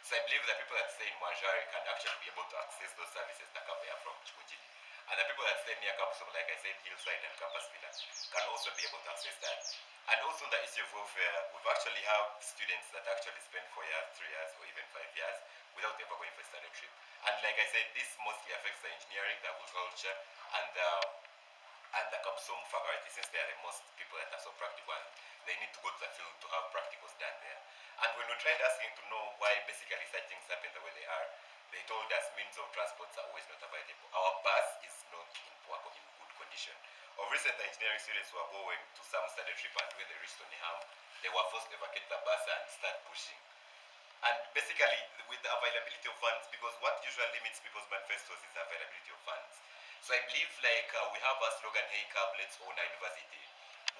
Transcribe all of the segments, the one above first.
So I believe that people that stay in Manjari can actually be able to access those services that come here from Chikojini. And the people that stay near Kapsum, like I said, Hillside and Campus Villa, can also be able to access that. And also the issue of welfare, we've actually have students that actually spend 4 years, 3 years, or even 5 years without ever going for a study trip. And like I said, this mostly affects the engineering, the agriculture, and the Kapsum faculty, since they are the most people that are so practical and they need to go to the field to have practicals done there. And when we tried asking to know why basically such things happen the way they are, they told us means of transports are always not available. Our bus is not in good condition. Of recent, the engineering students were going to some study trip, and when they reached Oniham, they were forced to evacuate the bus and start pushing. And basically, with the availability of funds, because what usually limits people's manifestos is the availability of funds. So I believe like we have a slogan, hey cab, let's own a university.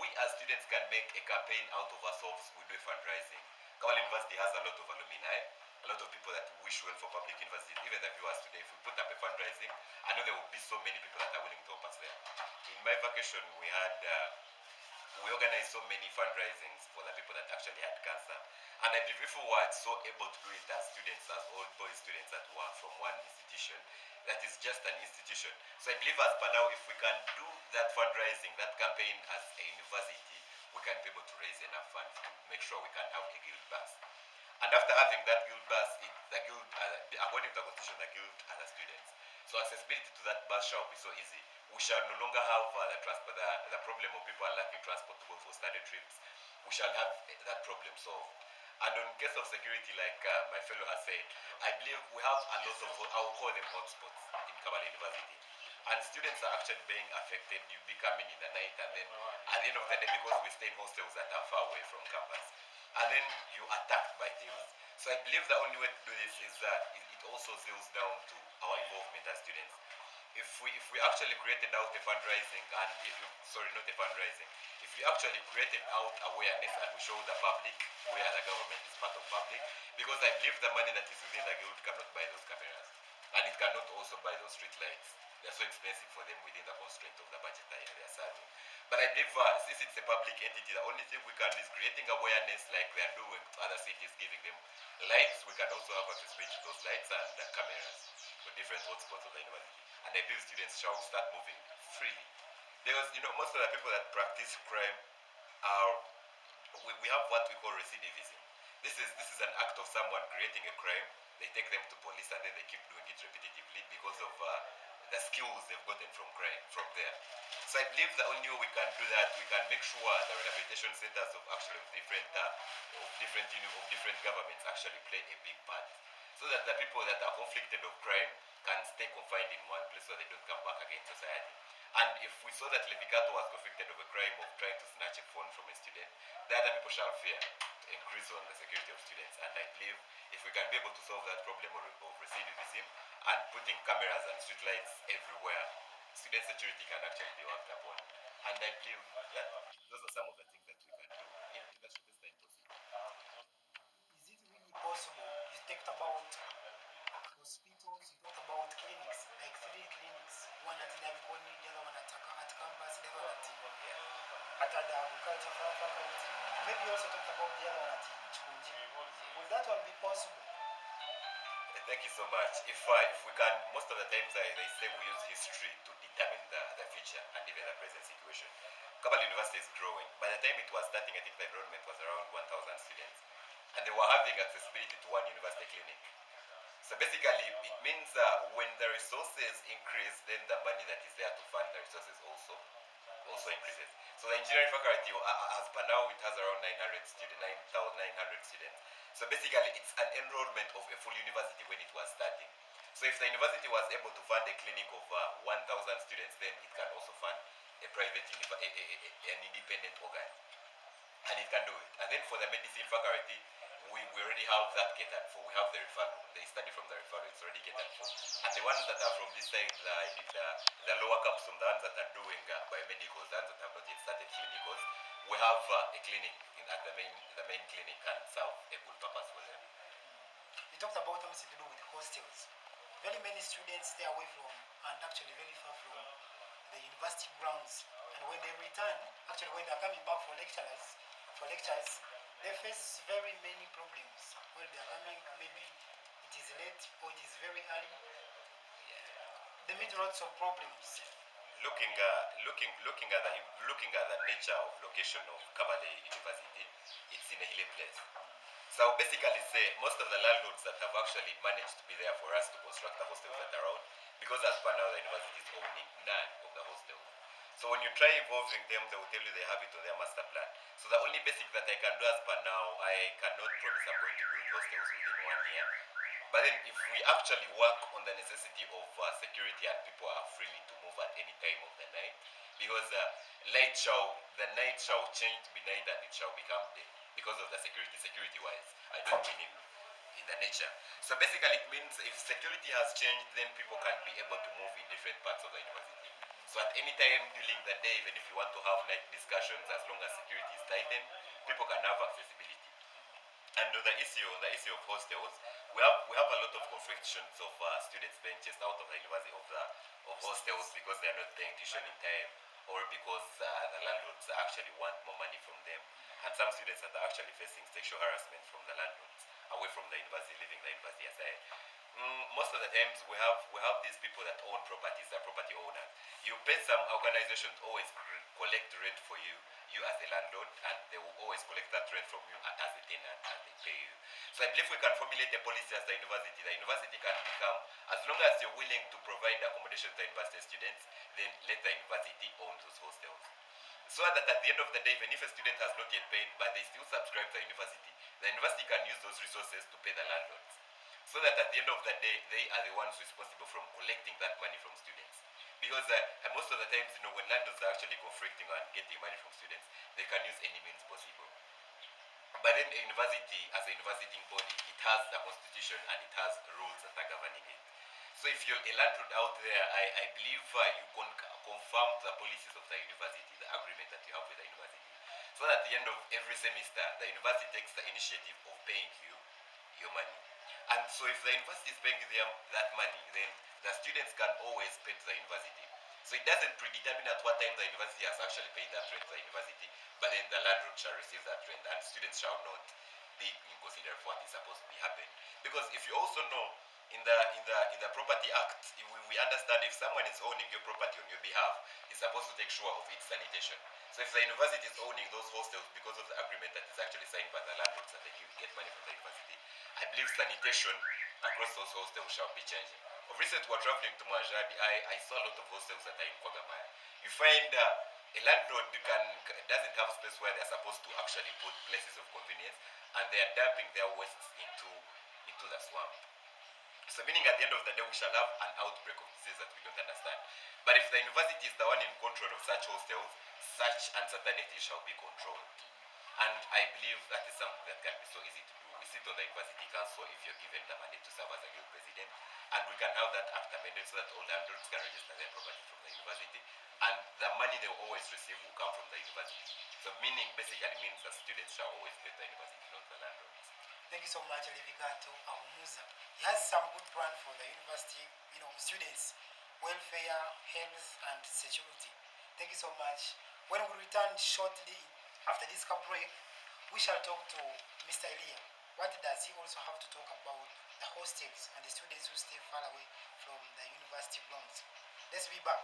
We as students can make a campaign out of ourselves. We do fundraising. Kabale University has a lot of alumni, a lot of people that wish well for public universities. Even the viewers today, if we put up a fundraising, I know there will be so many people that are willing to help us there. In my vacation, we organized so many fundraisings for the people that actually had cancer. And I believe if we were so able to do it as students, as old boy students that were from one institution, that is just an institution. So I believe as per now, if we can do that fundraising, that campaign as a university, we can be able to raise enough funds to make sure we can have a guild bus. And after having that guild bus, the guild, according to the constitution, the guild are the students. So accessibility to that bus shall be so easy. We shall no longer have the problem of people are lacking transport to go for study trips. We shall have that problem solved. And in case of security, like my fellow has said, I believe we have a lot of, I will call them hotspots in Kabale University. And students are actually being affected. You be coming in the night, and then at the end of the day, because we stay in hostels that are far away from campus, and then you attacked by thieves. So I believe the only way to do this is that it also zills down to our involvement as students. If we actually created out a fundraising and sorry, not a fundraising, if we actually created out awareness and we show the public where the government is part of public, because I believe the money that is within the guild cannot buy those cameras, and it cannot also buy those street lights. They're so expensive for them within the constraint of the budget that they are serving. But I believe since it's a public entity, the only thing we can do is creating awareness like they are doing to other cities, giving them lights. We can also have accessibility to those lights and the cameras for different hotspots of the university. And I believe students shall start moving freely. Because, most of the people that practice crime are, we have what we call recidivism. This is an act of someone creating a crime. They take them to police and then they keep doing it repetitively because of the skills they've gotten from crime from there. So I believe the only way we can do that, we can make sure the rehabilitation centers of different governments actually play a big part, so that the people that are conflicted of crime can stay confined in one place so they don't come back again to society. And if we saw that Levicato was convicted of a crime of trying to snatch a phone from a student, the other people shall fear to increase on the security of students. And I believe if we can be able to solve that problem of recidivism and putting cameras and streetlights everywhere, student security can actually be worked upon. And I believe that those are some of the things that we can do in the shortest time possible. Is it really possible? You talked about hospitals, you talked about clinics, like 3 clinics. One at Naviconi, the other one at campus, the other at the agriculture faculty. Maybe you also talked about the other one at Chikunji. Would that one be possible? Thank you so much. If we can, most of the times they say we use history to determine the future and even the present situation. Kabale University is growing. By the time it was starting, I think the enrollment was around 1,000 students. And they were having accessibility to one university clinic. So basically, it means when the resources increase, then the money that is there to fund the resources also increases. So the engineering faculty, as per now, it has around 900 students, 9,900 students. So basically, it's an enrollment of a full university when it was starting. So if the university was able to fund a clinic of 1,000 students, then it can also fund a private an independent organ. And it can do it. And then for the medicine faculty, we already have that catered for. We have the referral. They study from the referral. It's already catered for. And the ones that are from this side, the lower campus, the ones that are doing biomedicals, the ones that have not yet started clinicals, we have a clinic at the main clinic can serve a good purpose for them. You talked about something to do with hostels. Very many students stay away from, and actually very far from, the university grounds. And when they return, actually when they're coming back for lectures, they face very many problems. Well, they're coming maybe it is late or it is very early, they meet lots of problems. Looking at the nature of location of Kabale University, it's in a hilly place. So basically say most of the landlords that have actually managed to be there for us to construct the hostels that are around, because as per now the university is owning none of the hostels. So when you try involving them, they will tell you they have it on their master plan. So the only basic that I can do as per now, I cannot promise I'm going to build hostels within 1 year. But then if we actually work on the necessity of security and people are free to move at any time of the night, because the night shall change to be night and it shall become day because of the security wise. I don't mean in the nature. So basically it means if security has changed, then people can be able to move in different parts of the university. So at any time during the day, even if you want to have night discussions, as long as security is tightened, people can have accessibility. And on the issue of hostels, we have a lot of conflictions of students being chased out of the university of hostels because they are not paying tuition in time, or because the landlords actually want more money from them. And some students are actually facing sexual harassment from the landlords away from the university, leaving the university aside. Most of the times we have these people that own properties, the property owners. You pay some organizations always collect rent for you as a landlord, and they will always collect that rent from you as a tenant, and they pay you. So I believe we can formulate a policy as the university can become, as long as you're willing to provide accommodation to university students, then let the university own those hostels. So that at the end of the day, even if a student has not yet paid, but they still subscribe to the university can use those resources to pay the landlords. So that at the end of the day, they are the ones responsible from collecting that money from students. Because most of the times, when landlords are actually conflicting and getting money from students, they can use any means possible. But then a university, as a university body, it has the constitution and it has rules that are governing it. So if you're a landlord out there, I believe you can confirm the policies of the university, the agreement that you have with the university. So at the end of every semester, the university takes the initiative of paying you your money. And so if the university is paying them that money, then the students can always pay to the university. So it doesn't predetermine at what time the university has actually paid that rent to the university, but then the landlord shall receive that rent, and students shall not be considered for what is supposed to be happening. Because if you also know, in the Property Act, we understand if someone is owning your property on your behalf, is supposed to take sure of its sanitation. So if the university is owning those hostels because of the agreement that is actually signed by the landlords that they get money from the university, I believe sanitation across those hostels shall be changing. Of recent, we're traveling to Majadi. I saw a lot of hostels that are in Kwagamaya. You find a landlord doesn't have space where they're supposed to actually put places of convenience, and they are dumping their wastes into the swamp. So meaning at the end of the day, we shall have an outbreak of disease that we don't understand. But if the university is the one in control of such hostels, such uncertainty shall be controlled. And I believe that is something that can be so easy to do. We sit on the university council if you're given the mandate to serve as a guild president, and we can have that act amended so that all landlords can register their property from the university, and the money they will always receive will come from the university. So meaning basically means that students shall always pay the university, not the landlords. Thank you so much, Levigato Ahumuza. He has some good plan for the university, students, welfare, health, and security. Thank you so much. When we return shortly after this break, we shall talk to Mr. Elia. What does he also have to talk about the hostels and the students who stay far away from the university grounds? Let's be back.